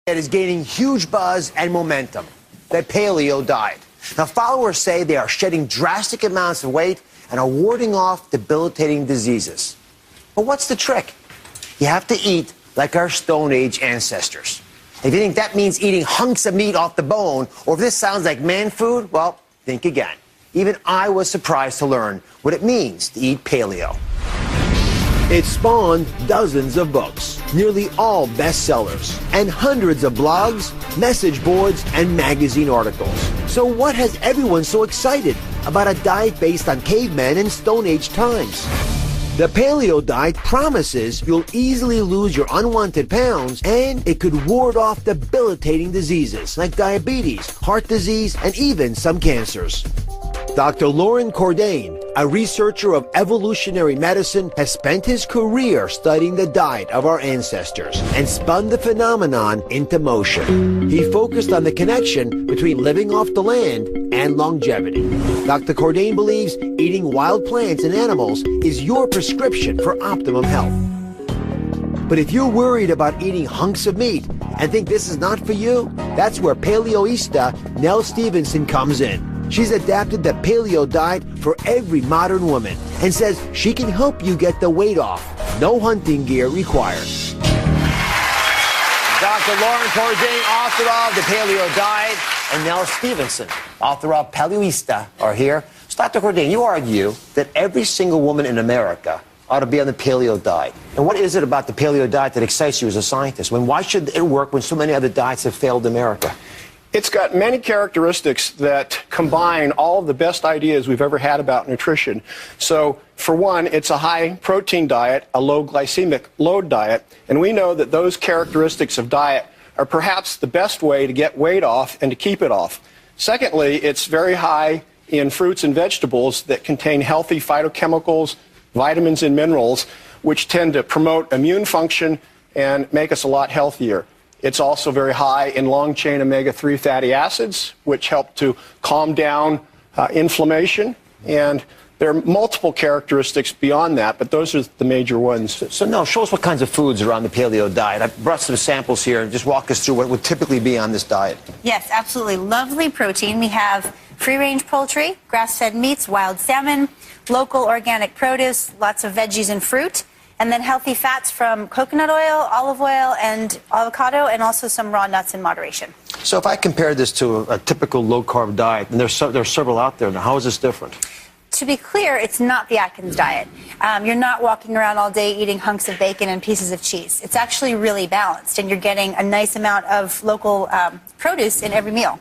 that is gaining huge buzz and momentum, the paleo diet. Now, followers say they are shedding drastic amounts of weight and are warding off debilitating diseases. But what's the trick? You have to eat like our Stone Age ancestors. If you think that means eating hunks of meat off the bone, or if this sounds like man food, well, think again. Even I was surprised to learn what it means to eat paleo. It spawned dozens of books, nearly all bestsellers, and hundreds of blogs, message boards, and magazine articles. So what has everyone so excited about a diet based on cavemen and Stone Age times? The paleo diet promises you'll easily lose your unwanted pounds, and it could ward off debilitating diseases like diabetes, heart disease, and even some cancers. Dr. Loren Cordain, a researcher of evolutionary medicine, has spent his career studying the diet of our ancestors and spun the phenomenon into motion. He focused on the connection between living off the land and longevity. Dr. Cordain believes eating wild plants and animals is your prescription for optimum health. But if you're worried about eating hunks of meat and think this is not for you, that's where paleoista Nell Stevenson comes in. She's adapted the paleo diet for every modern woman and says she can help you get the weight off. No hunting gear required. Dr. Loren Cordain, author of The Paleo Diet, and Nell Stevenson, author of Paleoista, are here. So, Dr. Cordain, you argue that every single woman in America ought to be on the paleo diet. And what is it about the paleo diet that excites you as a scientist? Why should it work when so many other diets have failed America? It's got many characteristics that combine all of the best ideas we've ever had about nutrition. So, for one, it's a high-protein diet, a low glycemic load diet, and we know that those characteristics of diet are perhaps the best way to get weight off and to keep it off. Secondly, it's very high in fruits and vegetables that contain healthy phytochemicals, vitamins and minerals, which tend to promote immune function and make us a lot healthier. It's also very high in long-chain omega-3 fatty acids, which help to calm down inflammation. And there are multiple characteristics beyond that, but those are the major ones. So now, show us what kinds of foods are on the paleo diet. I brought some samples here. Just walk us through what would typically be on this diet. Yes, absolutely. Lovely protein. We have free-range poultry, grass-fed meats, wild salmon, local organic produce, lots of veggies and fruit. And then healthy fats from coconut oil, olive oil, and avocado, and also some raw nuts in moderation. So if I compare this to a typical low-carb diet, and there's several out there now, how is this different? To be clear, it's not the Atkins diet. You're not walking around all day eating hunks of bacon and pieces of cheese. It's actually really balanced, and you're getting a nice amount of local produce in every meal.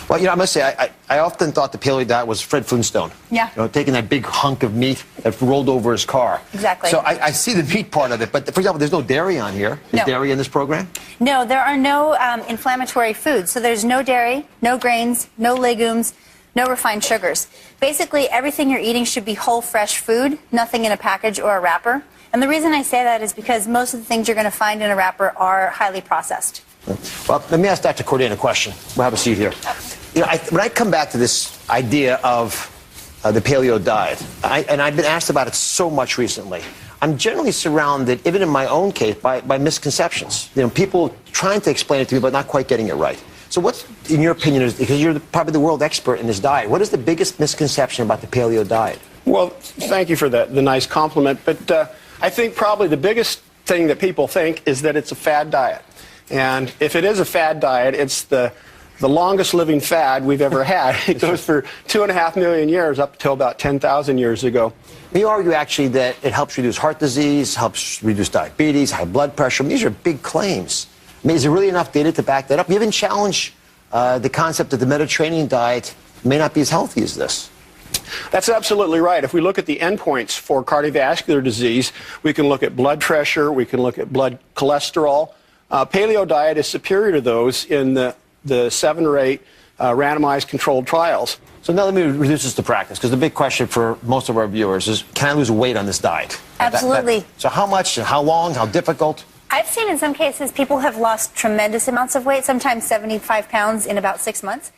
Well, you know, I must say, I often thought the paleo diet was Fred Flintstone. Yeah. You know, taking that big hunk of meat that rolled over his car. Exactly. So I see the meat part of it, but for example, there's no dairy on here. Is No. dairy in this program? No, there are no inflammatory foods. So there's no dairy, no grains, no legumes, no refined sugars. Basically, everything you're eating should be whole, fresh food, nothing in a package or a wrapper. And the reason I say that is because most of the things you're going to find in a wrapper are highly processed. Well, let me ask Dr. Cordain a question. We'll have a seat here. You know, when I come back to this idea of the paleo diet, and I've been asked about it so much recently, I'm generally surrounded, even in my own case, by misconceptions. You know, people trying to explain it to me, but not quite getting it right. So what's, in your opinion, because you're probably the world expert in this diet, what is the biggest misconception about the paleo diet? Well, thank you for the nice compliment, but I think probably the biggest thing that people think is that it's a fad diet. And if it is a fad diet, it's the longest living fad we've ever had. It goes for 2.5 million years up until about 10,000 years ago. You argue actually that it helps reduce heart disease, helps reduce diabetes, high blood pressure. I mean, these are big claims. I mean, is there really enough data to back that up? You even challenge the concept that the Mediterranean diet may not be as healthy as this. That's absolutely right. If we look at the endpoints for cardiovascular disease, we can look at blood pressure, we can look at blood cholesterol. Paleo diet is superior to those in the 7 or 8 randomized controlled trials. So now let me reduce this to practice, because the big question for most of our viewers is, can I lose weight on this diet? Absolutely. So how much, how long, how difficult? I've seen in some cases people have lost tremendous amounts of weight, sometimes 75 pounds in about 6 months.